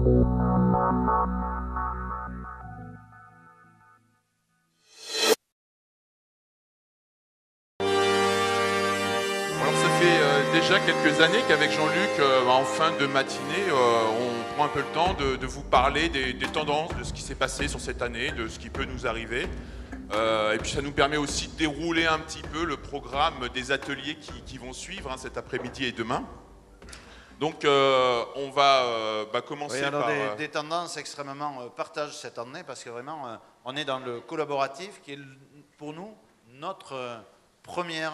Alors ça fait déjà quelques années qu'avec Jean-Luc, en fin de matinée, on prend un peu le temps de vous parler des tendances, de ce qui s'est passé sur cette année, de ce qui peut nous arriver. Et puis ça nous permet aussi de dérouler un petit peu le programme des ateliers qui vont suivre cet après-midi et demain. Donc on va commencer alors par... des tendances extrêmement partagées cette année, parce que vraiment on est dans le collaboratif qui est pour nous notre première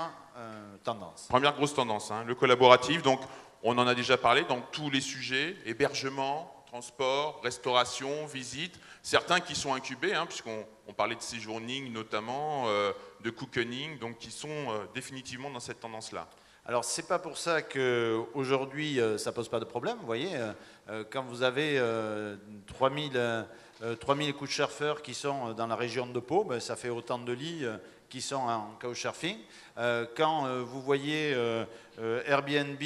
tendance. Première grosse tendance, le collaboratif. Donc on en a déjà parlé dans tous les sujets, hébergement, transport, restauration, visite, certains qui sont incubés, puisqu'on parlait de séjourning notamment, de cocooning, donc qui sont définitivement dans cette tendance-là. Alors c'est pas pour ça qu'aujourd'hui ça pose pas de problème, vous voyez, quand vous avez 3000 couchsurfers qui sont dans la région de Pau, ça fait autant de lits qui sont en couchsurfing. Quand vous voyez Airbnb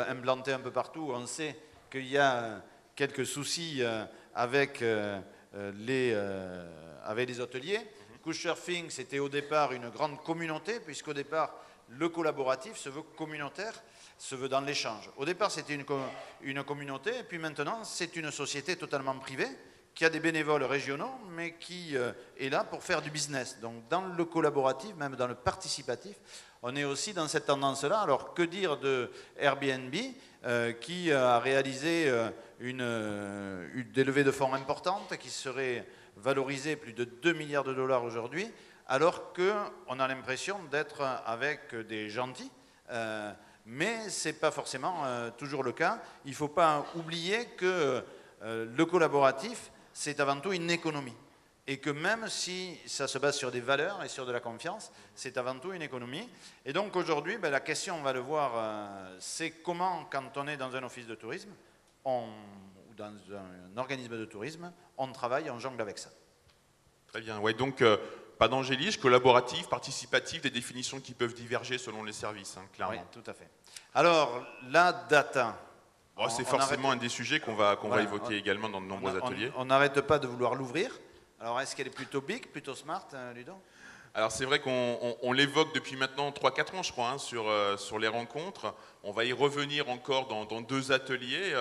implanté un peu partout, on sait qu'il y a quelques soucis avec les hôteliers. Couchsurfing, c'était au départ une grande communauté, puisqu'au départ, le collaboratif se veut communautaire, se veut dans l'échange. Au départ, c'était une communauté, et puis maintenant, c'est une société totalement privée, qui a des bénévoles régionaux, mais qui est là pour faire du business. Donc, dans le collaboratif, même dans le participatif, on est aussi dans cette tendance-là. Alors, que dire de Airbnb, qui a réalisé des levées de fonds importantes, qui seraient valorisées plus de 2 milliards de dollars aujourd'hui, alors qu'on a l'impression d'être avec des gentils, mais ce n'est pas forcément toujours le cas. Il ne faut pas oublier que le collaboratif, c'est avant tout une économie. Et que même si ça se base sur des valeurs et sur de la confiance, c'est avant tout une économie. Et donc aujourd'hui, la question, on va le voir, c'est comment, quand on est dans un office de tourisme, ou dans un organisme de tourisme, on travaille, on jongle avec ça. Très bien, ouais, donc pas d'angélisme, collaboratif, participatif, des définitions qui peuvent diverger selon les services, clairement. Oui, tout à fait. Alors, la data. C'est forcément un des sujets qu'on va évoquer également dans de nombreux ateliers. On n'arrête pas de vouloir l'ouvrir. Alors, est-ce qu'elle est plutôt big, plutôt smart, Ludo ? Alors c'est vrai qu'on l'évoque depuis maintenant 3-4 ans, je crois, sur les rencontres. On va y revenir encore dans 2 ateliers.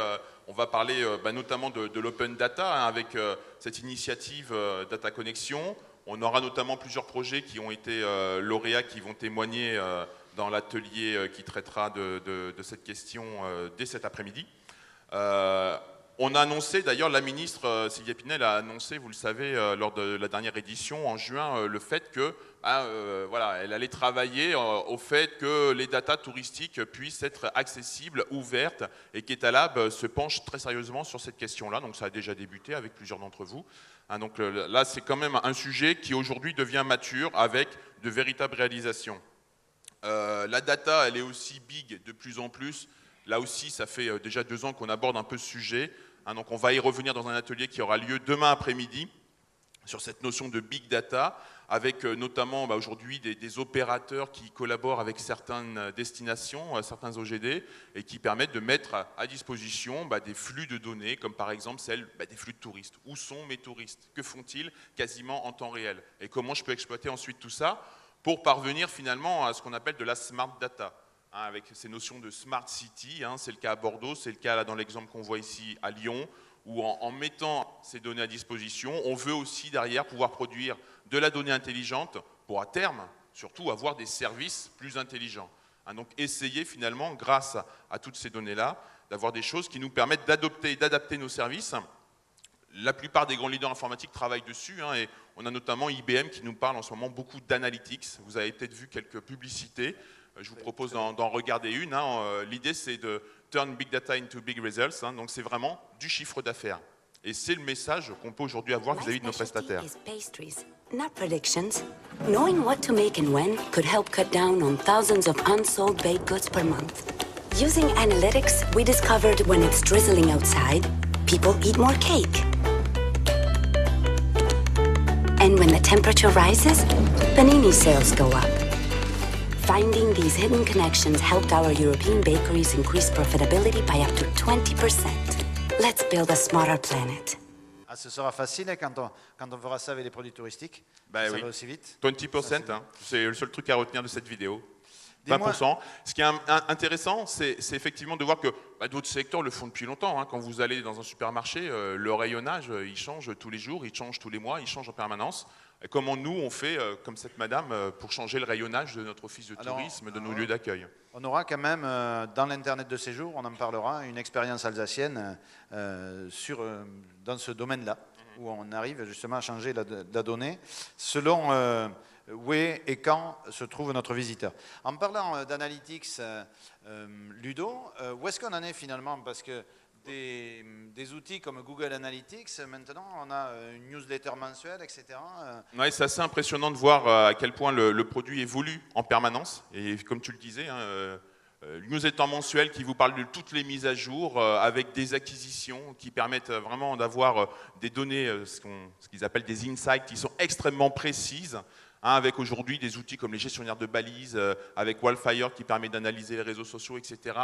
On va parler notamment de l'open data, avec cette initiative Data Connexion. On aura notamment plusieurs projets qui ont été lauréats, qui vont témoigner dans l'atelier qui traitera de cette question dès cet après-midi. On a annoncé, d'ailleurs, la ministre Sylvia Pinel a annoncé, vous le savez, lors de la dernière édition en juin, le fait que, elle allait travailler au fait que les datas touristiques puissent être accessibles, ouvertes, et qu'Etalab se penche très sérieusement sur cette question-là. Donc ça a déjà débuté avec plusieurs d'entre vous. Donc là, c'est quand même un sujet qui aujourd'hui devient mature avec de véritables réalisations. La data, elle est aussi big de plus en plus. Là aussi, ça fait déjà 2 ans qu'on aborde un peu ce sujet. Donc on va y revenir dans un atelier qui aura lieu demain après-midi sur cette notion de big data, avec notamment aujourd'hui des opérateurs qui collaborent avec certaines destinations, certains OGD, et qui permettent de mettre à disposition des flux de données, comme par exemple celle des flux de touristes. Où sont mes touristes? Que font-ils quasiment en temps réel? Et comment je peux exploiter ensuite tout ça pour parvenir finalement à ce qu'on appelle de la smart data, avec ces notions de smart city, c'est le cas à Bordeaux, c'est le cas là, dans l'exemple qu'on voit ici à Lyon, où en mettant ces données à disposition, on veut aussi derrière pouvoir produire de la donnée intelligente pour à terme, surtout avoir des services plus intelligents. Donc essayer finalement, grâce à toutes ces données-là, d'avoir des choses qui nous permettent d'adapter nos services. La plupart des grands leaders informatiques travaillent dessus, et on a notamment IBM qui nous parle en ce moment beaucoup d'analytics. Vous avez peut-être vu quelques publicités. Je vous propose d'en regarder une. L'idée, c'est de turn big data into big results. Donc, c'est vraiment du chiffre d'affaires. Et c'est le message qu'on peut aujourd'hui avoir vis-à-vis de nos prestataires. Not predictions. Knowing what to make and when could help cut down on thousands of unsold baked goods per month. Using analytics, we discovered when it's drizzling outside, people eat more cake. And when the temperature rises, panini sales go up. Finding these hidden connections helped our European bakeries increase profitability by up to 20%. Let's build a smarter planet. Ah, ce sera facile hein, quand on fera ça avec les produits touristiques. Bah ça oui. va aussi vite. 20%, hein, c'est le seul truc à retenir de cette vidéo. Dis-moi- 20%. Ce qui est intéressant, c'est effectivement de voir que d'autres secteurs le font depuis longtemps. Hein. Quand vous allez dans un supermarché, le rayonnage, il change tous les jours, il change tous les mois, il change en permanence. Et comment nous, on fait, comme cette madame, pour changer le rayonnage de notre office de tourisme, de nos lieux d'accueil? On aura quand même, dans l'Internet de séjour, on en parlera, une expérience alsacienne dans ce domaine-là, où on arrive justement à changer la donnée selon où est et quand se trouve notre visiteur. En parlant d'analytics, Ludo, où est-ce qu'on en est finalement? Parce que des outils comme Google Analytics, maintenant on a une newsletter mensuelle, etc. Ouais, c'est assez impressionnant de voir à quel point le produit évolue en permanence. Et comme tu le disais, hein, le newsletter mensuel qui vous parle de toutes les mises à jour avec des acquisitions qui permettent vraiment d'avoir des données, ce qu'ils appellent des insights, qui sont extrêmement précises. Hein, avec aujourd'hui des outils comme les gestionnaires de balises, avec Wildfire qui permet d'analyser les réseaux sociaux, etc.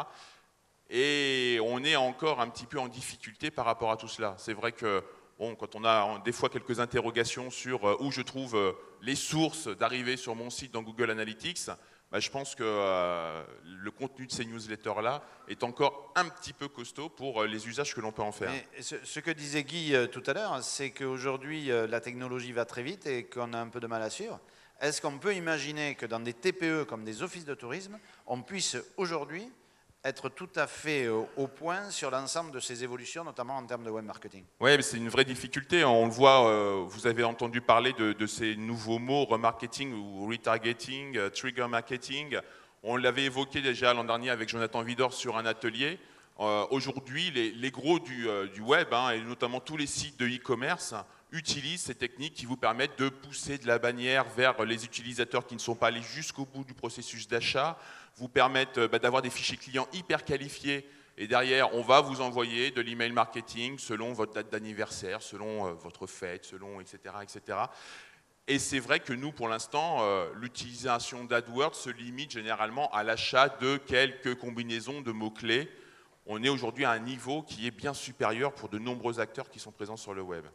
Et on est encore un petit peu en difficulté par rapport à tout cela. C'est vrai que bon, quand on a des fois quelques interrogations sur où je trouve les sources d'arrivée sur mon site dans Google Analytics, bah, je pense que le contenu de ces newsletters-là est encore un petit peu costaud pour les usages que l'on peut en faire. Mais ce que disait Guy tout à l'heure, c'est qu'aujourd'hui la technologie va très vite et qu'on a un peu de mal à suivre. Est-ce qu'on peut imaginer que dans des TPE comme des offices de tourisme, on puisse aujourd'hui être tout à fait au point sur l'ensemble de ces évolutions, notamment en termes de web marketing? Oui, mais c'est une vraie difficulté. On le voit, vous avez entendu parler de ces nouveaux mots, remarketing ou retargeting, trigger marketing. On l'avait évoqué déjà l'an dernier avec Jonathan Widor sur un atelier. Aujourd'hui, les gros du web, hein, et notamment tous les sites de e-commerce, utilisent ces techniques qui vous permettent de pousser de la bannière vers les utilisateurs qui ne sont pas allés jusqu'au bout du processus d'achat, vous permettent d'avoir des fichiers clients hyper qualifiés et derrière, on va vous envoyer de l'email marketing selon votre date d'anniversaire, selon votre fête, selon etc. etc. Et c'est vrai que nous, pour l'instant, l'utilisation d'AdWords se limite généralement à l'achat de quelques combinaisons de mots-clés. On est aujourd'hui à un niveau qui est bien supérieur pour de nombreux acteurs qui sont présents sur le web.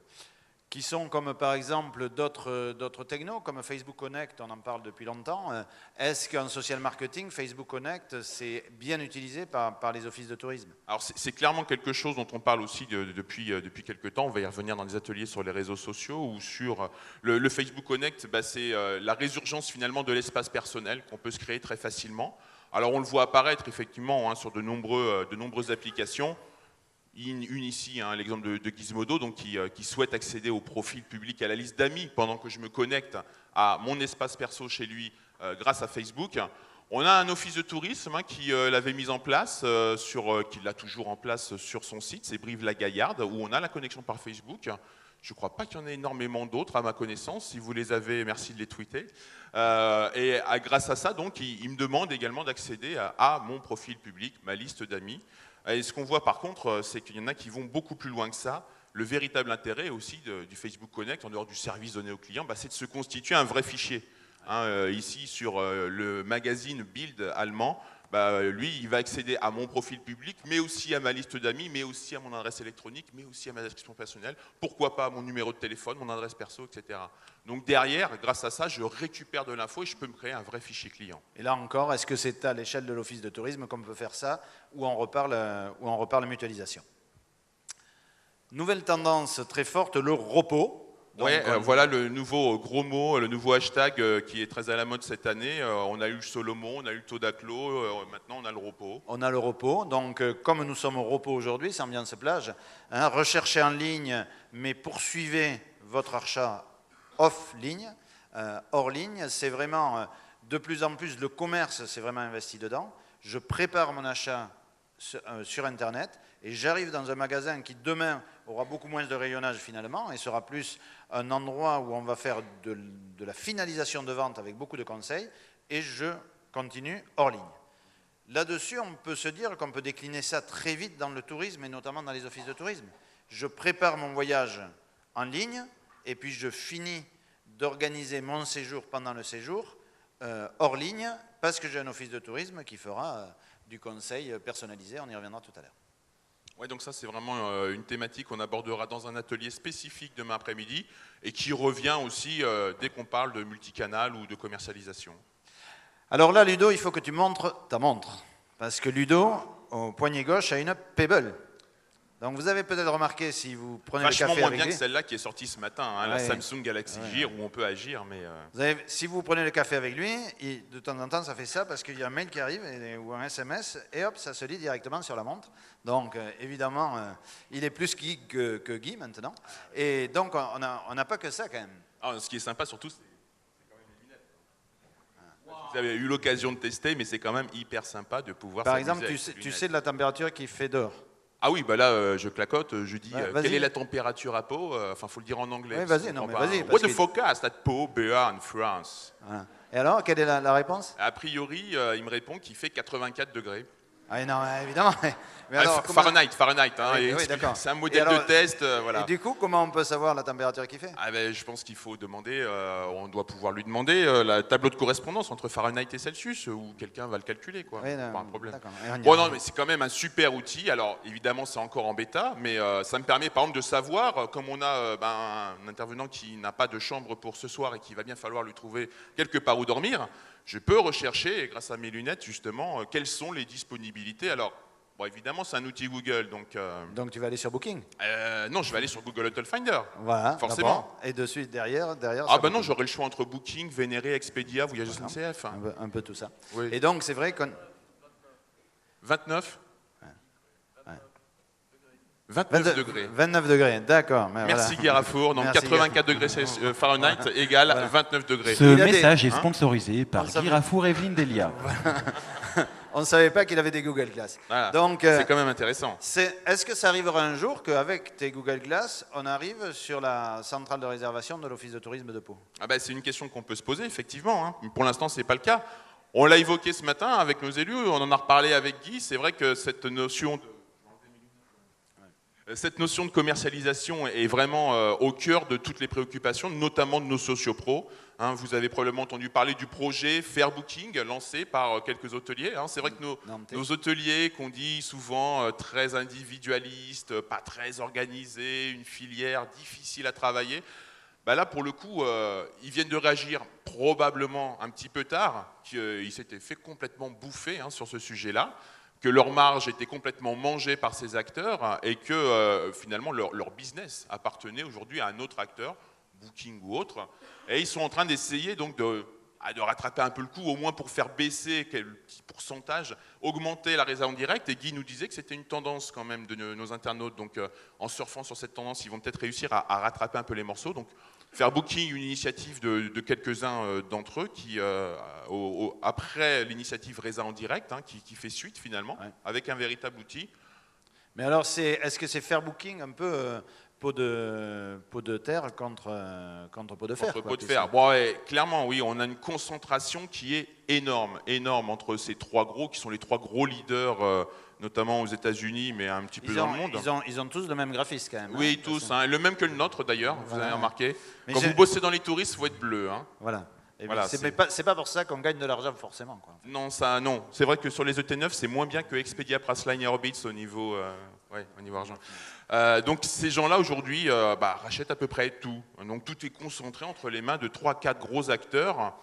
Qui sont comme par exemple d'autres technos, comme Facebook Connect, on en parle depuis longtemps. Est-ce qu'en social marketing, Facebook Connect, c'est bien utilisé par les offices de tourisme? Alors c'est clairement quelque chose dont on parle aussi depuis quelques temps. On va y revenir dans des ateliers sur les réseaux sociaux ou sur le Facebook Connect. Bah, c'est la résurgence finalement de l'espace personnel qu'on peut se créer très facilement. Alors on le voit apparaître effectivement hein, sur de nombreuses applications. Une ici, hein, l'exemple de Gizmodo, donc qui souhaite accéder au profil public, à la liste d'amis, pendant que je me connecte à mon espace perso chez lui grâce à Facebook. On a un office de tourisme hein, qui l'avait mis en place, qui l'a toujours en place sur son site, c'est Brive-la-Gaillarde, où on a la connexion par Facebook. Je ne crois pas qu'il y en ait énormément d'autres à ma connaissance. Si vous les avez, merci de les tweeter. Et grâce à ça, donc, il me demande également d'accéder à mon profil public, ma liste d'amis. Et ce qu'on voit par contre, c'est qu'il y en a qui vont beaucoup plus loin que ça. Le véritable intérêt aussi du Facebook Connect, en dehors du service donné aux clients, bah, c'est de se constituer un vrai fichier. Hein, ici, sur le magazine Bild allemand, bah, lui, il va accéder à mon profil public, mais aussi à ma liste d'amis, mais aussi à mon adresse électronique, mais aussi à ma description personnelle, pourquoi pas à mon numéro de téléphone, mon adresse perso, etc. Donc derrière, grâce à ça, je récupère de l'info et je peux me créer un vrai fichier client. Et là encore, est-ce que c'est à l'échelle de l'office de tourisme qu'on peut faire ça, ou on reparle mutualisation? Nouvelle tendance très forte, le repos. Oui, voilà le nouveau gros mot, le nouveau hashtag qui est très à la mode cette année. On a eu le Solomon, on a eu le Todaclo, maintenant on a le repos. On a le repos, donc comme nous sommes au repos aujourd'hui, c'est ambiance plage, hein, recherchez en ligne, mais poursuivez votre achat off-ligne, hors ligne, c'est vraiment de plus en plus le commerce, c'est vraiment investi dedans. Je prépare mon achat sur Internet et j'arrive dans un magasin qui demain aura beaucoup moins de rayonnage finalement et sera plus un endroit où on va faire de la finalisation de vente avec beaucoup de conseils et je continue hors ligne. Là-dessus, on peut se dire qu'on peut décliner ça très vite dans le tourisme et notamment dans les offices de tourisme. Je prépare mon voyage en ligne et puis je finis d'organiser mon séjour pendant le séjour hors ligne parce que j'ai un office de tourisme qui fera du conseil personnalisé, on y reviendra tout à l'heure. Ouais, donc ça c'est vraiment une thématique qu'on abordera dans un atelier spécifique demain après-midi et qui revient aussi dès qu'on parle de multicanal ou de commercialisation. Alors là, Ludo, il faut que tu montres ta montre. Parce que Ludo, au poignet gauche, a une Pebble. Donc vous avez peut-être remarqué, si vous prenez le Vachement café moins avec bien lui... que celle-là qui est sortie ce matin, hein, la Ouais. Samsung Galaxy Gear, où on peut agir, mais... Si vous prenez le café avec lui, de temps en temps, ça fait ça parce qu'il y a un mail qui arrive ou un SMS, et hop, ça se lit directement sur la montre. Donc, évidemment, il est plus geek que Guy maintenant. Et donc, on n'a pas que ça quand même. Ah, ce qui est sympa surtout, c'est quand même les lunettes. Vous avez eu l'occasion de tester, mais c'est quand même hyper sympa de pouvoir Par s'amuser exemple, avec ces tu lunettes. sais de la température qu'il fait dehors. Ah oui, bah là, je clacote, je dis, Ouais, quelle vas-y. est la température à Pau? Enfin, faut le dire en anglais. Oui, parce vas-y, qu'on non, comprend mais pas. vas-y, What parce the que- forecast at Pau, Béarn, France? Voilà. Et alors, quelle est la réponse? A priori, il me répond qu'il fait 84 degrés. Ah non, évidemment. Mais Ah, alors, comment- Fahrenheit, hein, Oui, et oui, d'accord. c'est un Et modèle alors- de test, voilà. Et du coup, comment on peut savoir la température qu'il fait? Ah ben, je pense qu'il faut demander, on doit pouvoir lui demander la tableau de correspondance entre Fahrenheit et Celsius, ou quelqu'un va le calculer, quoi. Oui, non, Pas un problème. d'accord. Et on y Bon, arrive. non, mais c'est quand même un super outil. Alors, évidemment, c'est encore en bêta, mais ça me permet, par exemple, de savoir, comme on a un intervenant qui n'a pas de chambre pour ce soir et qu'il va bien falloir lui trouver quelque part où dormir, je peux rechercher, grâce à mes lunettes, justement, quelles sont les disponibilités. Alors, bon, évidemment, c'est un outil Google, donc... Donc tu vas aller sur Booking. non, je vais aller sur Google Hotel Finder. Voilà, Forcément. d'abord. Et de suite derrière. Ah sur bah non, Booking. j'aurai le choix entre Booking, Vénéré, Expedia, Voyage SNCF. Un peu tout ça. Oui. Et donc c'est vrai qu'on... 29 Ouais. 29 degrés. 29 degrés, d'accord. mais Merci voilà. Guérafour. Donc Merci, 84 degrés Fahrenheit égale Voilà. 29 degrés. Ce Il a des- message est Hein sponsorisé par On savait- Guy Rafour et Evelyne Delia. On ne savait pas qu'il avait des Google Glass. Voilà. Donc, C'est quand même intéressant. est-ce que ça arrivera un jour qu'avec tes Google Glass, on arrive sur la centrale de réservation de l'Office de tourisme de Pau? Ah bah, c'est une question qu'on peut se poser, effectivement. Hein. Pour l'instant, ce n'est pas le cas. On l'a évoqué ce matin avec nos élus, on en a reparlé avec Guy. C'est vrai que cette notion de commercialisation est vraiment au cœur de toutes les préoccupations, notamment de nos sociopros. Hein, vous avez probablement entendu parler du projet Fair Booking, lancé par quelques hôteliers. Hein. C'est vrai que nos hôteliers, qu'on dit souvent très individualistes, pas très organisés, une filière difficile à travailler, bah là, pour le coup, ils viennent de réagir probablement un petit peu tard, qu'ils s'étaient fait complètement bouffer sur ce sujet-là, que leur marge était complètement mangée par ces acteurs et que finalement leur business appartenait aujourd'hui à un autre acteur, Booking ou autre. Et ils sont en train d'essayer donc de rattraper un peu le coup, au moins pour faire baisser quel petit pourcentage, augmenter la réserve en direct. Et Guy nous disait que c'était une tendance quand même de nos internautes. Donc en surfant sur cette tendance, ils vont peut-être réussir à rattraper un peu les morceaux. Donc Fair Booking, une initiative de quelques-uns d'entre eux qui, après l'initiative Résa en direct, qui fait suite finalement, Ouais. avec un véritable outil. Mais alors, est-ce que c'est Fair Booking un peu pot de terre contre pot de fer? Entre quoi, pots de tout fer. ça. Bon, ouais, clairement, oui, on a une concentration qui est énorme entre ces trois gros, qui sont les trois gros leaders, notamment aux États-Unis, mais un petit peu dans le monde. Ils ont tous le même graphisme quand même. Oui, hein, tous, parce que- le même que le nôtre d'ailleurs, vous Voilà. avez remarqué. Mais Quand j'ai- vous bossez dans les touristes, il faut être bleu. Hein. Voilà. Et Voilà, c'est c'est- c'est pas pour ça qu'on gagne de l'argent forcément. Quoi. Non, non. C'est vrai que sur les ET9, c'est moins bien que Expedia, Priceline et Orbitz au niveau argent. Donc ces gens-là aujourd'hui rachètent à peu près tout. Donc tout est concentré entre les mains de 3-4 gros acteurs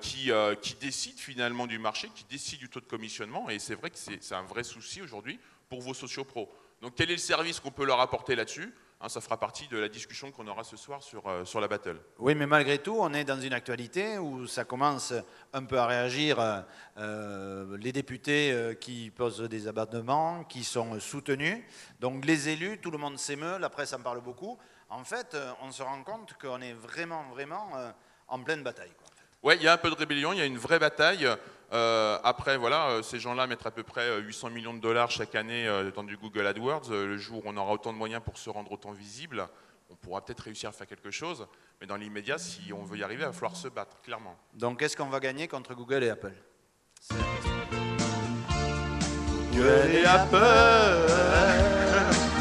qui décident finalement du marché, qui décident du taux de commissionnement. Et c'est vrai que c'est un vrai souci aujourd'hui pour vos sociopros. Donc quel est le service qu'on peut leur apporter là-dessus? Ça fera partie de la discussion qu'on aura ce soir sur la battle. Oui, mais malgré tout, on est dans une actualité où ça commence un peu à réagir. Les députés qui posent des amendements, qui sont soutenus. Donc les élus, tout le monde s'émeut, la presse en parle beaucoup. En fait, on se rend compte qu'on est vraiment en pleine bataille. Quoi, en fait. Oui, il y a un peu de rébellion, il y a une vraie bataille. Après, voilà, ces gens-là mettent à peu près 800 millions de dollars chaque année dans du Google AdWords. Le jour où on aura autant de moyens pour se rendre autant visible, on pourra peut-être réussir à faire quelque chose. Mais dans l'immédiat, si on veut y arriver, il va falloir se battre, clairement. Donc qu'est-ce qu'on va gagner contre Google et Apple? Google et Apple,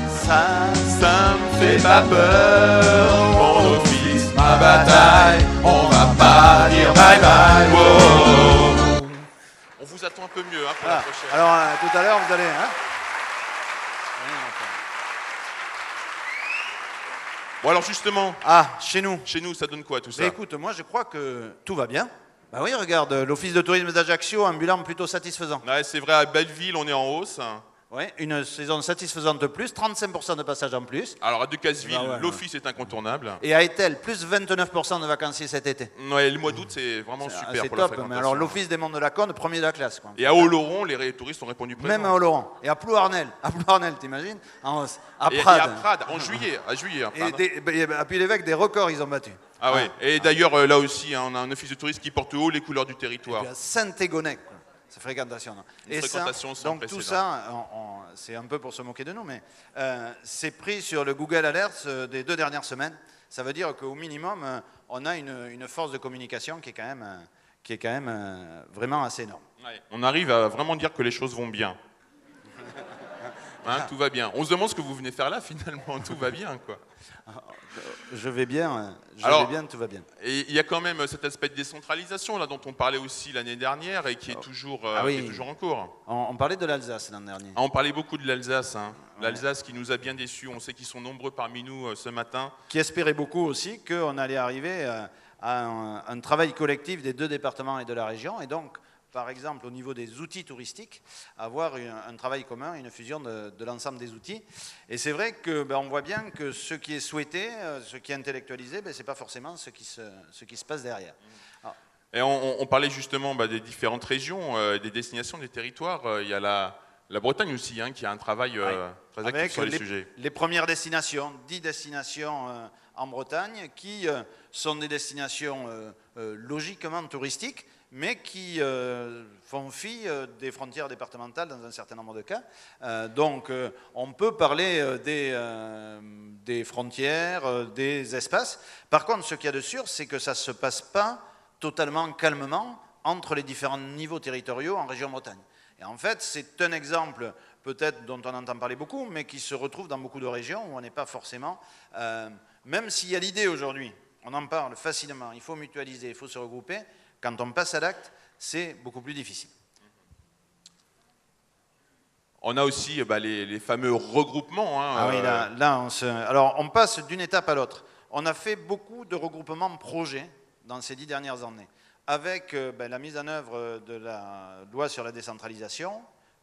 Ça, ça me fait pas peur. Mon office, ma bataille, on va pas dire bye bye. Wow. On vous attend un peu mieux pour la voilà. prochaine. Alors tout à l'heure, vous allez... Hein. Bon alors justement, Ah, chez nous. chez nous, ça donne quoi tout ça? Mais écoute, moi je crois que tout va bien. Bah oui, regarde, l'office de tourisme d'Ajaccio a un bilan plutôt satisfaisant. Ouais, c'est vrai, à Belleville, on est en hausse. Oui, une saison satisfaisante de plus, 35% de passages en plus. Alors à Decazeville, Ah ouais, l'office est incontournable. Et à Etel, plus 29% de vacanciers cet été. Ouais, le mois d'août, c'est vraiment C'est super pour top, la fréquentation. mais alors l'office des Monts de la Cône, premier de la classe. Quoi. Et à Oloron, les touristes ont répondu présent. Même à Oloron. Et à Plouarnel. À Plouarnel, t'imagines? À Et Prades. à Prades, en juillet. À juillet. À Prades. À Puy-l'Évêque, des records, ils ont battu. Ah ouais. Et d'ailleurs, là aussi, hein, on a un office de tourisme qui porte haut les couleurs du territoire. Et puis à Saint-Égonec, sa fréquentation. Une fréquentation sans donc tout précédent. ça, c'est un peu pour se moquer de nous, mais c'est pris sur le Google Alerts des 2 dernières semaines. Ça veut dire qu'au minimum, on a une force de communication qui est quand même vraiment assez énorme. Ouais. On arrive à vraiment dire que les choses vont bien. Hein, tout va bien. On se demande ce que vous venez faire là, finalement. Tout va bien, quoi. Je vais bien, tout va bien. Et il y a quand même cet aspect de décentralisation là dont on parlait aussi l'année dernière et qui est toujours, qui est toujours en cours. On parlait de l'Alsace l'an dernier. Ah, on parlait beaucoup de l'Alsace. Hein. Ouais. L'Alsace qui nous a bien déçus. On sait qu'ils sont nombreux parmi nous ce matin. Qui espérait beaucoup aussi qu'on allait arriver à un travail collectif des 2 départements et de la région. Et donc, par exemple, au niveau des outils touristiques, avoir un travail commun, une fusion de l'ensemble des outils. Et c'est vrai qu'on voit bien que ce qui est souhaité, ce qui est intellectualisé, ce n'est pas forcément ce qui se passe derrière. Alors, et on parlait justement des différentes régions, des destinations, des territoires. Il y a la Bretagne aussi, hein, qui a un travail très actif sur les sujets. Les premières destinations, 10 destinations en Bretagne, qui sont des destinations logiquement touristiques, mais qui font fi des frontières départementales dans un certain nombre de cas. Donc on peut parler des frontières, des espaces. Par contre, ce qu'il y a de sûr, c'est que ça ne se passe pas totalement calmement entre les différents niveaux territoriaux en région Bretagne. Et en fait, c'est un exemple peut-être dont on entend parler beaucoup, mais qui se retrouve dans beaucoup de régions où on n'est pas forcément... même s'il y a l'idée aujourd'hui, on en parle facilement, il faut mutualiser, il faut se regrouper, quand on passe à l'acte, c'est beaucoup plus difficile. On a aussi les fameux regroupements. Hein, ah oui, là alors on passe d'une étape à l'autre. On a fait beaucoup de regroupements projets dans ces 10 dernières années, avec la mise en œuvre de la loi sur la décentralisation,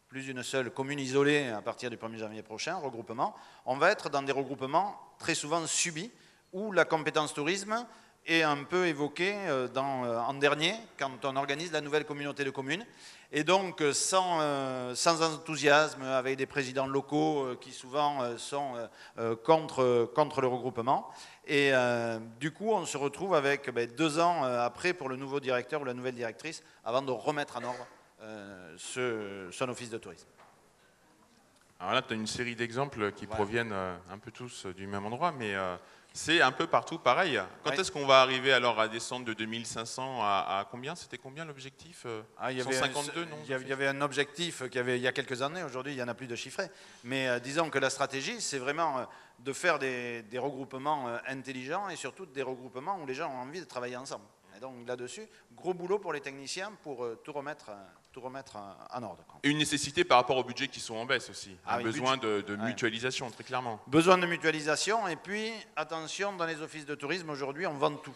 plus une seule commune isolée à partir du 1er janvier prochain, regroupement. On va être dans des regroupements très souvent subis, où la compétence tourisme est un peu évoquée en dernier, quand on organise la nouvelle communauté de communes. Et donc, sans enthousiasme, avec des présidents locaux qui souvent sont contre le regroupement. Et du coup, on se retrouve avec 2 ans après pour le nouveau directeur ou la nouvelle directrice, avant de remettre en ordre son office de tourisme. Alors là, tu as une série d'exemples qui proviennent un peu tous du même endroit, mais c'est un peu partout pareil. Quand est-ce qu'on va arriver alors à descendre de 2500 à combien? C'était combien l'objectif? 152, non? Il y avait un objectif il y a quelques années, aujourd'hui il n'y en a plus de chiffré. Mais disons que la stratégie, c'est vraiment de faire des regroupements intelligents et surtout des regroupements où les gens ont envie de travailler ensemble. Et donc là-dessus, gros boulot pour les techniciens pour tout remettre en ordre. Une nécessité par rapport aux budgets qui sont en baisse aussi. Un besoin de mutualisation, très clairement. Besoin de mutualisation. Et puis, attention, dans les offices de tourisme, aujourd'hui, on vend tout.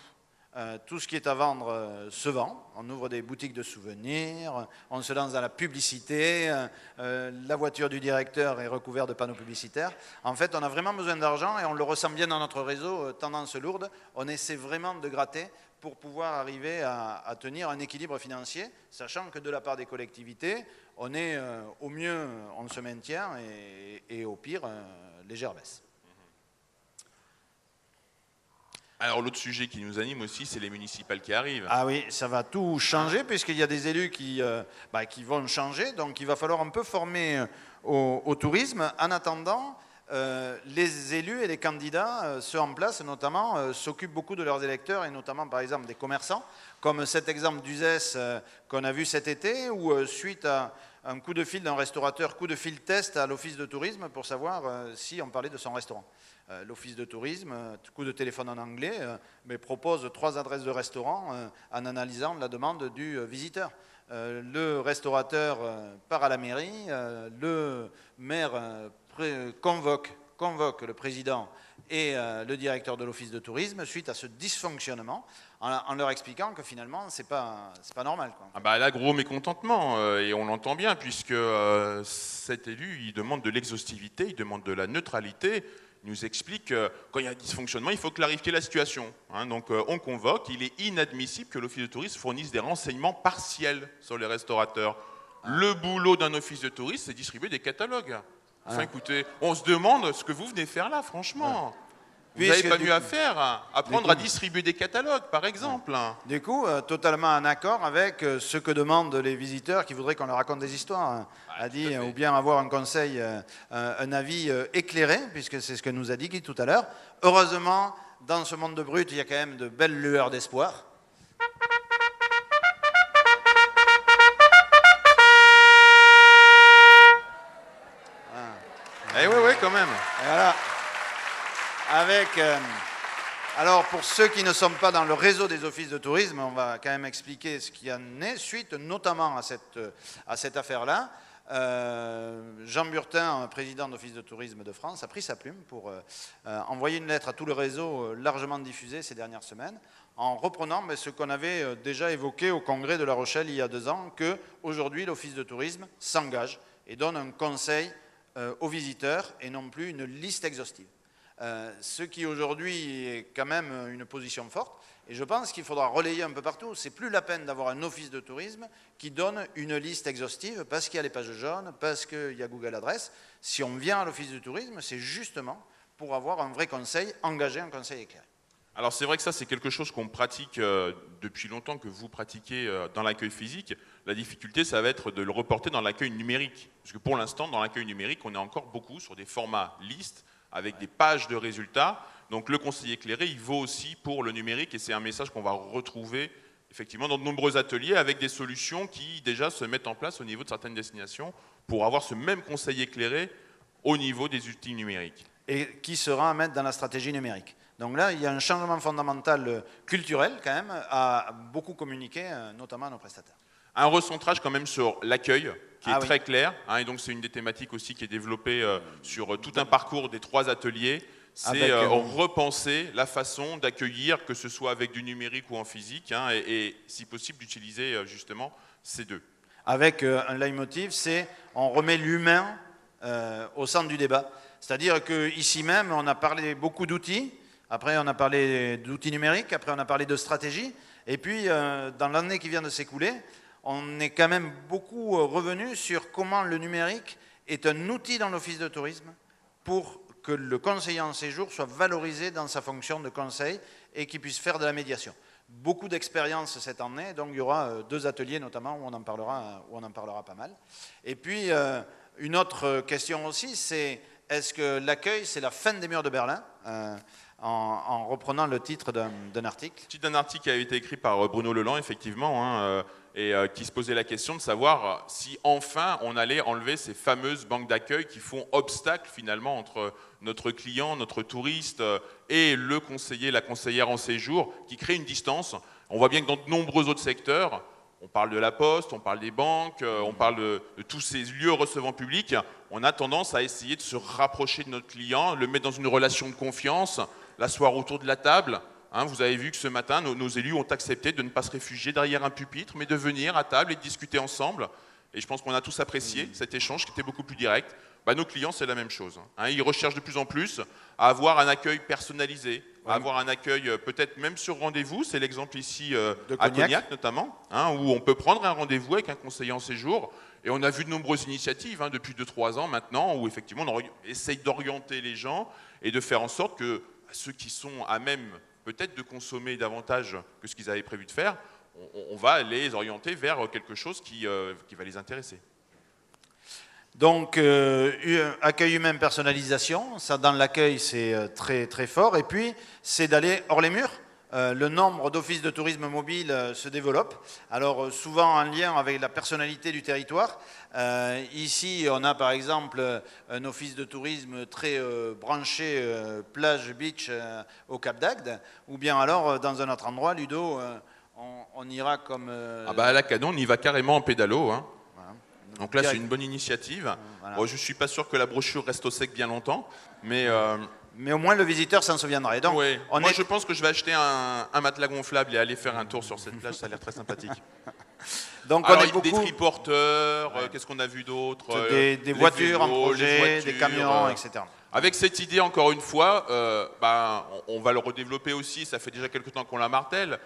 Tout ce qui est à vendre se vend. On ouvre des boutiques de souvenirs, on se lance dans la publicité, la voiture du directeur est recouverte de panneaux publicitaires. En fait, on a vraiment besoin d'argent et on le ressent bien dans notre réseau, tendance lourde. On essaie vraiment de gratter pour pouvoir arriver à tenir un équilibre financier, sachant que de la part des collectivités, on est au mieux, on se maintient et au pire, légère baisse. Alors l'autre sujet qui nous anime aussi, c'est les municipales qui arrivent. Ah oui, ça va tout changer puisqu'il y a des élus qui vont changer, donc il va falloir un peu former au tourisme. En attendant, les élus et les candidats, ceux en place notamment, s'occupent beaucoup de leurs électeurs et notamment par exemple des commerçants, comme cet exemple d'Uzès qu'on a vu cet été où suite à un coup de fil d'un restaurateur, coup de fil test à l'office de tourisme pour savoir si on parlait de son restaurant. L'office de tourisme, coup de téléphone en anglais, mais propose 3 adresses de restaurants en analysant la demande du visiteur. Le restaurateur part à la mairie, le maire convoque convoque le président et le directeur de l'office de tourisme suite à ce dysfonctionnement, en leur expliquant que finalement, c'est pas normal, quoi. Ah bah là, gros mécontentement, et on l'entend bien, puisque cet élu, il demande de l'exhaustivité, il demande de la neutralité. Il nous explique que quand il y a un dysfonctionnement, il faut clarifier la situation. Hein. Donc on convoque, il est inadmissible que l'office de tourisme fournisse des renseignements partiels sur les restaurateurs. Le boulot d'un office de tourisme, c'est distribuer des catalogues. Enfin écoutez, on se demande ce que vous venez faire là, franchement. Vous n'avez pas mieux à faire, apprendre à distribuer des catalogues, par exemple. Du coup, totalement en accord avec ce que demandent les visiteurs qui voudraient qu'on leur raconte des histoires, ou bien avoir un conseil, un avis éclairé, puisque c'est ce que nous a dit Guy tout à l'heure. Heureusement, dans ce monde de brut, il y a quand même de belles lueurs d'espoir. Eh oui, quand même. Et voilà. Alors, pour ceux qui ne sont pas dans le réseau des offices de tourisme, on va quand même expliquer ce qui en est suite, notamment à cette affaire-là. Jean Burtin, président d'Office de tourisme de France, a pris sa plume pour envoyer une lettre à tout le réseau largement diffusée ces dernières semaines, en reprenant ce qu'on avait déjà évoqué au congrès de La Rochelle il y a 2 ans, qu'aujourd'hui l'Office de tourisme s'engage et donne un conseil aux visiteurs et non plus une liste exhaustive. Ce qui aujourd'hui est quand même une position forte, et je pense qu'il faudra relayer un peu partout. C'est plus la peine d'avoir un office de tourisme qui donne une liste exhaustive parce qu'il y a les pages jaunes, parce qu'il y a Google Adresse. Si on vient à l'office de tourisme, c'est justement pour avoir un vrai conseil, engager un conseil éclairé. Alors c'est vrai que ça c'est quelque chose qu'on pratique depuis longtemps, que vous pratiquez dans l'accueil physique. La difficulté ça va être de le reporter dans l'accueil numérique. Parce que pour l'instant dans l'accueil numérique on est encore beaucoup sur des formats listes avec des pages de résultats. Donc le conseiller éclairé il vaut aussi pour le numérique et c'est un message qu'on va retrouver effectivement dans de nombreux ateliers avec des solutions qui déjà se mettent en place au niveau de certaines destinations pour avoir ce même conseil éclairé au niveau des outils numériques. Et qui sera à mettre dans la stratégie numérique. Donc là, il y a un changement fondamental culturel quand même à beaucoup communiquer, notamment à nos prestataires. Un recentrage quand même sur l'accueil, qui est très clair, hein, et donc c'est une des thématiques aussi qui est développée sur tout un parcours des 3 ateliers. C'est repenser la façon d'accueillir, que ce soit avec du numérique ou en physique, hein, et si possible d'utiliser justement ces 2. Avec un leitmotiv, c'est on remet l'humain au centre du débat. C'est-à-dire qu'ici même, on a parlé beaucoup d'outils, après on a parlé d'outils numériques, après on a parlé de stratégie, et puis dans l'année qui vient de s'écouler, on est quand même beaucoup revenu sur comment le numérique est un outil dans l'office de tourisme pour que le conseiller en séjour soit valorisé dans sa fonction de conseil et qu'il puisse faire de la médiation. Beaucoup d'expérience cette année, donc il y aura 2 ateliers notamment où on en parlera pas mal. Et puis une autre question aussi, c'est est-ce que l'accueil c'est la fin des murs de Berlin en reprenant le titre d'un article. Le titre d'un article qui a été écrit par Bruno Leland, effectivement, hein, et qui se posait la question de savoir si enfin on allait enlever ces fameuses banques d'accueil qui font obstacle finalement entre notre client, notre touriste et le conseiller, la conseillère en séjour, qui crée une distance. On voit bien que dans de nombreux autres secteurs, on parle de la poste, on parle des banques, on parle de tous ces lieux recevant public, on a tendance à essayer de se rapprocher de notre client, le mettre dans une relation de confiance, l'asseoir autour de la table. Hein, vous avez vu que ce matin, nos élus ont accepté de ne pas se réfugier derrière un pupitre, mais de venir à table et de discuter ensemble. Et je pense qu'on a tous apprécié cet échange qui était beaucoup plus direct. Bah, nos clients, c'est la même chose. Hein, ils recherchent de plus en plus à avoir un accueil personnalisé, à avoir un accueil peut-être même sur rendez-vous. C'est l'exemple ici à Cognac notamment, hein, où on peut prendre un rendez-vous avec un conseiller en séjour. Et on a vu de nombreuses initiatives hein, depuis 2-3 ans maintenant, où effectivement on essaye d'orienter les gens et de faire en sorte que ceux qui sont à même peut-être de consommer davantage que ce qu'ils avaient prévu de faire, on va les orienter vers quelque chose qui va les intéresser. Donc, accueil humain, personnalisation, ça dans l'accueil c'est très, très fort. Et puis, c'est d'aller hors les murs. Le nombre d'offices de tourisme mobile se développe, alors souvent en lien avec la personnalité du territoire. Ici, on a par exemple un office de tourisme très branché plage, beach au Cap d'Agde, ou bien alors dans un autre endroit, Ludo, on ira comme... Ah bah à la Canon, on y va carrément en pédalo. Hein. Voilà. Donc là, c'est une bonne initiative. Voilà. Bon, je ne suis pas sûr que la brochure reste au sec bien longtemps, mais au moins le visiteur s'en souviendra. Et donc, ouais. Moi, je pense que je vais acheter un matelas gonflable et aller faire un tour sur cette plage, ça a l'air très sympathique. Donc Alors, on est beaucoup des triporteurs, qu'est-ce qu'on a vu d'autre des voitures en vélos, projet, les des voitures, camions, etc. Avec cette idée, encore une fois, on va le redévelopper aussi, ça fait déjà quelques temps qu'on la martèle.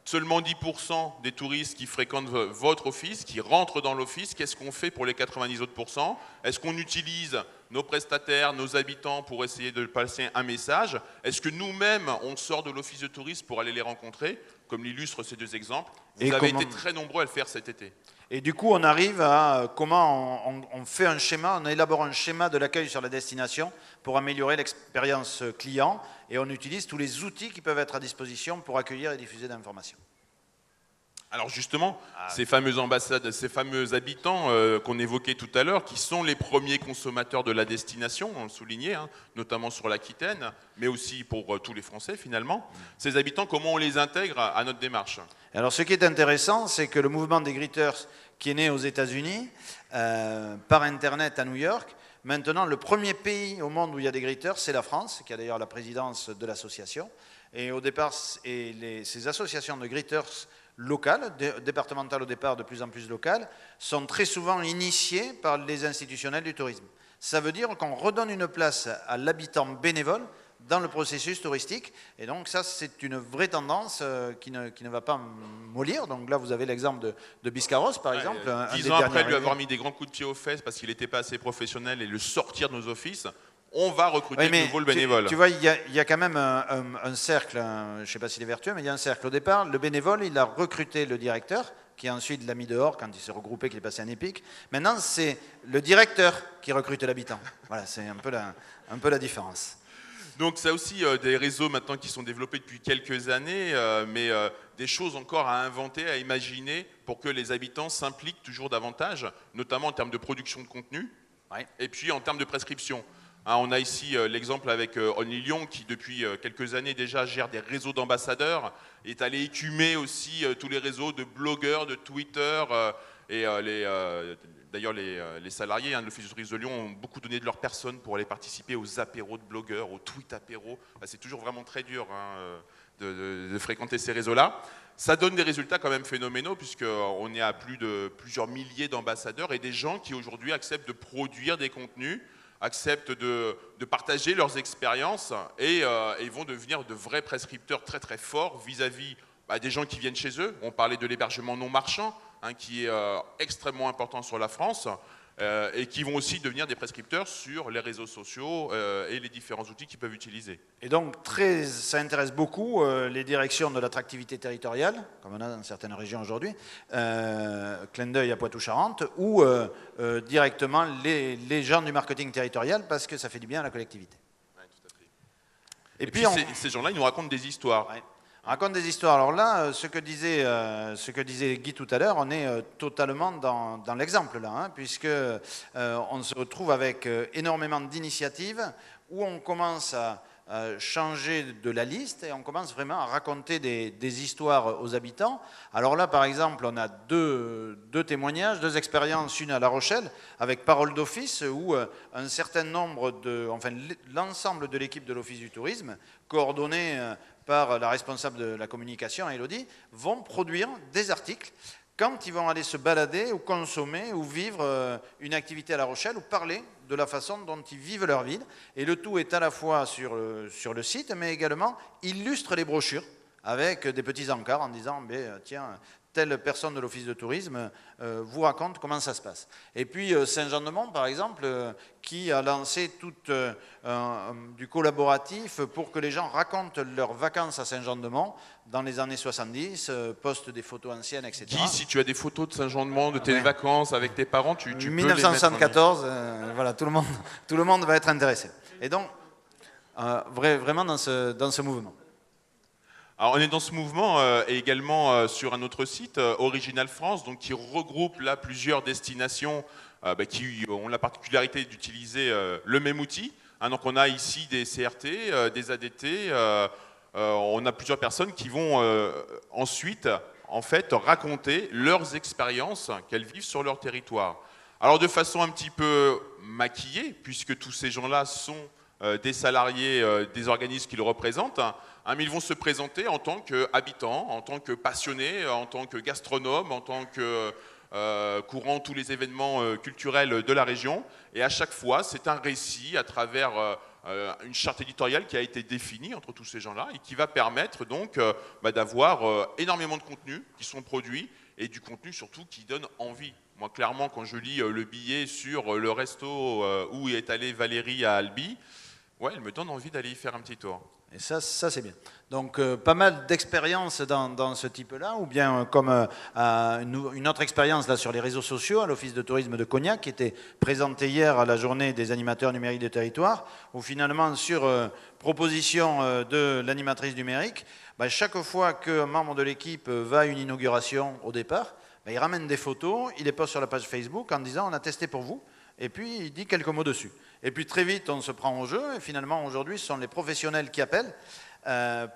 Seulement 10% des touristes qui fréquentent votre office, qui rentrent dans l'office, qu'est-ce qu'on fait pour les 90 autres %? Est-ce qu'on utilise nos prestataires, nos habitants pour essayer de passer un message? Est-ce que nous-mêmes, on sort de l'office de tourisme pour aller les rencontrer, comme l'illustrent ces deux exemples? Vous avez été très nombreux à le faire cet été. Et du coup, on arrive à comment on fait un schéma, on élabore un schéma de l'accueil sur la destination pour améliorer l'expérience client et on utilise tous les outils qui peuvent être à disposition pour accueillir et diffuser d'informations. Alors justement, ces fameuses ambassades, ces fameux habitants qu'on évoquait tout à l'heure, qui sont les premiers consommateurs de la destination, on le soulignait, hein, notamment sur l'Aquitaine, mais aussi pour tous les Français finalement. Ces habitants, comment on les intègre à notre démarche? Alors ce qui est intéressant, c'est que le mouvement des Greeters, qui est né aux États-Unis, par Internet à New York, maintenant le premier pays au monde où il y a des Greeters, c'est la France, qui a d'ailleurs la présidence de l'association. Et au départ, ces associations de Greeters locales, départementales au départ, de plus en plus locales, sont très souvent initiées par les institutionnels du tourisme. Ça veut dire qu'on redonne une place à l'habitant bénévole dans le processus touristique. Et donc ça, c'est une vraie tendance qui ne va pas mollir. Donc là, vous avez l'exemple de Biscarrosse, par exemple. 10 ans après lui avoir mis des grands coups de pied aux fesses parce qu'il n'était pas assez professionnel et le sortir de nos offices, on va recruter de nouveau le bénévole. Tu vois, il y a quand même un cercle, je ne sais pas s'il est vertueux, mais il y a un cercle. Au départ, le bénévole, il a recruté le directeur, qui ensuite l'a mis dehors quand il s'est regroupé, qu'il est passé en épique. Maintenant, c'est le directeur qui recrute l'habitant. Voilà, c'est un peu la différence. Donc ça aussi des réseaux maintenant qui sont développés depuis quelques années, mais des choses encore à inventer, à imaginer pour que les habitants s'impliquent toujours davantage, notamment en termes de production de contenu, et puis en termes de prescription. Hein, on a ici l'exemple avec Only Lyon qui depuis quelques années déjà gère des réseaux d'ambassadeurs, est allé écumer aussi tous les réseaux de blogueurs, de Twitter, et d'ailleurs les salariés de l'Office du tourisme de Lyon ont beaucoup donné de leur personne pour aller participer aux apéros de blogueurs, aux tweet apéros. C'est toujours vraiment très dur de fréquenter ces réseaux-là. Ça donne des résultats quand même phénoménaux puisqu'on est à plusieurs milliers d'ambassadeurs et des gens qui aujourd'hui acceptent de produire des contenus, acceptent de partager leurs expériences et vont devenir de vrais prescripteurs très très forts vis-à-vis des gens qui viennent chez eux. On parlait de l'hébergement non marchand, qui est extrêmement important sur la France, et qui vont aussi devenir des prescripteurs sur les réseaux sociaux et les différents outils qu'ils peuvent utiliser. Et donc, ça intéresse beaucoup les directions de l'attractivité territoriale, comme on a dans certaines régions aujourd'hui, clin d'œil à Poitou-Charentes, ou directement les gens du marketing territorial, parce que ça fait du bien à la collectivité. Ouais, tout à fait. Et puis ces gens-là, ils nous racontent des histoires. Ouais. On raconte des histoires. Alors là, ce que disait Guy tout à l'heure, on est totalement dans l'exemple là, puisque on se retrouve avec énormément d'initiatives où on commence à changer de la liste et on commence vraiment à raconter des histoires aux habitants. Alors là, par exemple, on a deux témoignages, deux expériences, une à La Rochelle avec Parole d'Office où un certain nombre l'ensemble de l'équipe de l'Office du tourisme, coordonné par la responsable de la communication, Elodie, vont produire des articles quand ils vont aller se balader ou consommer ou vivre une activité à La Rochelle ou parler de la façon dont ils vivent leur ville. Et le tout est à la fois sur le site, mais également illustre les brochures avec des petits encarts en disant tiens, telle personne de l'Office de tourisme vous raconte comment ça se passe. Et puis Saint-Jean-de-Mont, par exemple, qui a lancé tout du collaboratif pour que les gens racontent leurs vacances à Saint-Jean-de-Mont dans les années 70, postent des photos anciennes, etc. Guy, si tu as des photos de Saint-Jean-de-Mont, de tes vacances avec tes parents, tu peux 1974, voilà, tout le monde va être intéressé. Et donc, vraiment dans ce mouvement. Alors, on est dans ce mouvement et également sur un autre site, Original France, donc qui regroupe là plusieurs destinations qui ont la particularité d'utiliser le même outil. Donc on a ici des CRT, des ADT, on a plusieurs personnes qui vont ensuite en fait raconter leurs expériences qu'elles vivent sur leur territoire. Alors de façon un petit peu maquillée, puisque tous ces gens-là sont des salariés des organismes qu'ils représentent, mais ils vont se présenter en tant qu'habitants, en tant que passionnés, en tant que gastronomes, en tant que courant tous les événements culturels de la région. Et à chaque fois, c'est un récit à travers une charte éditoriale qui a été définie entre tous ces gens-là et qui va permettre donc d'avoir énormément de contenus qui sont produits et du contenu surtout qui donne envie. Moi, clairement, quand je lis le billet sur le resto où est allée Valérie à Albi, ouais, elle me donne envie d'aller y faire un petit tour. Et ça c'est bien. Donc, pas mal d'expériences dans ce type-là, ou bien comme une autre expérience là, sur les réseaux sociaux, à l'Office de tourisme de Cognac, qui était présentée hier à la journée des animateurs numériques de territoire, où finalement, sur proposition de l'animatrice numérique, chaque fois qu'un membre de l'équipe va à une inauguration au départ, il ramène des photos, il les poste sur la page Facebook en disant « on a testé pour vous ». Et puis, il dit quelques mots dessus. Et puis, très vite, on se prend au jeu. Et finalement, aujourd'hui, ce sont les professionnels qui appellent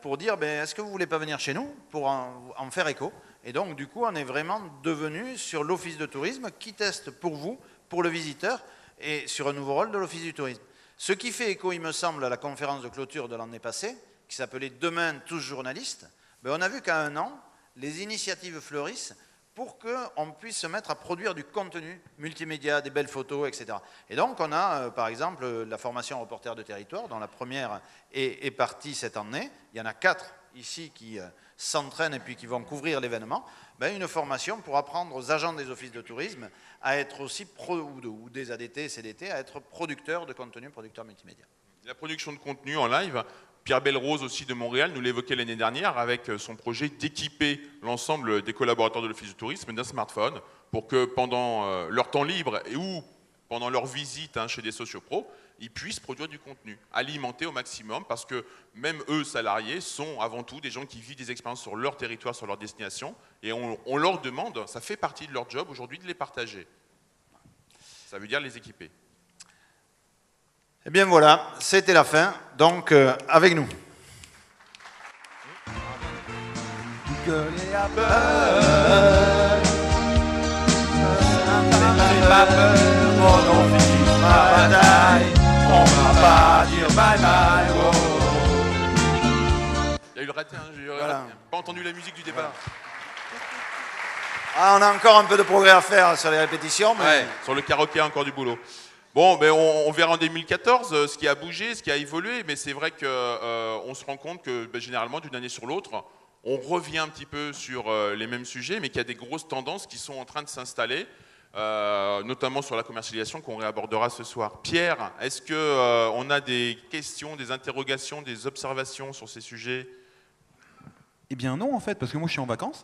pour dire est-ce que vous ne voulez pas venir chez nous pour en faire écho. Et donc, du coup, on est vraiment devenu sur l'Office de tourisme qui teste pour vous, pour le visiteur, et sur un nouveau rôle de l'Office du tourisme. Ce qui fait écho, il me semble, à la conférence de clôture de l'année passée, qui s'appelait « Demain, tous journalistes ». On a vu qu'à un an, les initiatives fleurissent pour qu'on puisse se mettre à produire du contenu multimédia, des belles photos, etc. Et donc, on a, par exemple, la formation reporter de territoire, dont la première est partie cette année. Il y en a 4 ici qui s'entraînent et puis qui vont couvrir l'événement. Une formation pour apprendre aux agents des offices de tourisme à être aussi, ou des ADT, CDT, à être producteurs de contenu, producteurs multimédia. La production de contenu en live, Pierre Belrose aussi de Montréal nous l'évoquait l'année dernière avec son projet d'équiper l'ensemble des collaborateurs de l'Office du tourisme d'un smartphone pour que pendant leur temps libre et ou pendant leur visite chez des sociopros, ils puissent produire du contenu, alimenter au maximum parce que même eux, salariés, sont avant tout des gens qui vivent des expériences sur leur territoire, sur leur destination et on leur demande, ça fait partie de leur job aujourd'hui de les partager. Ça veut dire les équiper. Eh bien voilà, c'était la fin, donc avec nous. Il y a eu le raté, j'ai pas entendu la musique du départ. On a encore un peu de progrès à faire sur les répétitions. Mais... Ouais, sur le karaoké, encore du boulot. Bon, on verra en 2014 ce qui a bougé, ce qui a évolué, mais c'est vrai qu'on se rend compte que généralement, d'une année sur l'autre, on revient un petit peu sur les mêmes sujets, mais qu'il y a des grosses tendances qui sont en train de s'installer, notamment sur la commercialisation qu'on réabordera ce soir. Pierre, est-ce qu'on a des questions, des interrogations, des observations sur ces sujets ? Eh bien non, en fait, parce que moi je suis en vacances.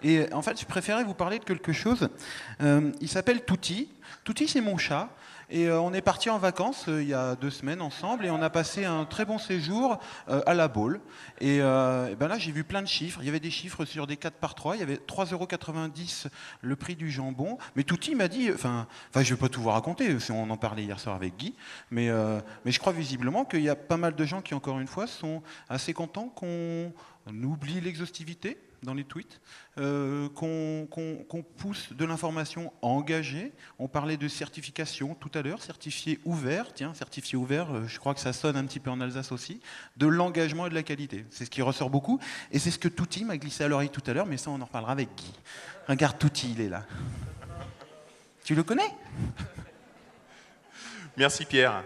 Et en fait, je préférais vous parler de quelque chose. Il s'appelle Touti. Touti, c'est mon chat. Et on est parti en vacances il y a 2 semaines ensemble et on a passé un très bon séjour à la Baule. Et là, j'ai vu plein de chiffres. Il y avait des chiffres sur des 4x3. Il y avait 3,90 € le prix du jambon. Mais Touti m'a dit... Enfin, je ne vais pas tout vous raconter. On en parlait hier soir avec Guy. Mais je crois visiblement qu'il y a pas mal de gens qui, encore une fois, sont assez contents qu'on oublie l'exhaustivité dans les tweets, qu'on pousse de l'information engagée. On parlait de certification tout à l'heure, certifié ouvert, tiens, certifié ouvert, je crois que ça sonne un petit peu en Alsace aussi, de l'engagement et de la qualité. C'est ce qui ressort beaucoup, et c'est ce que Touti m'a glissé à l'oreille tout à l'heure, mais ça on en reparlera avec Guy. Regarde Touti, il est là. Tu le connais ? Merci Pierre.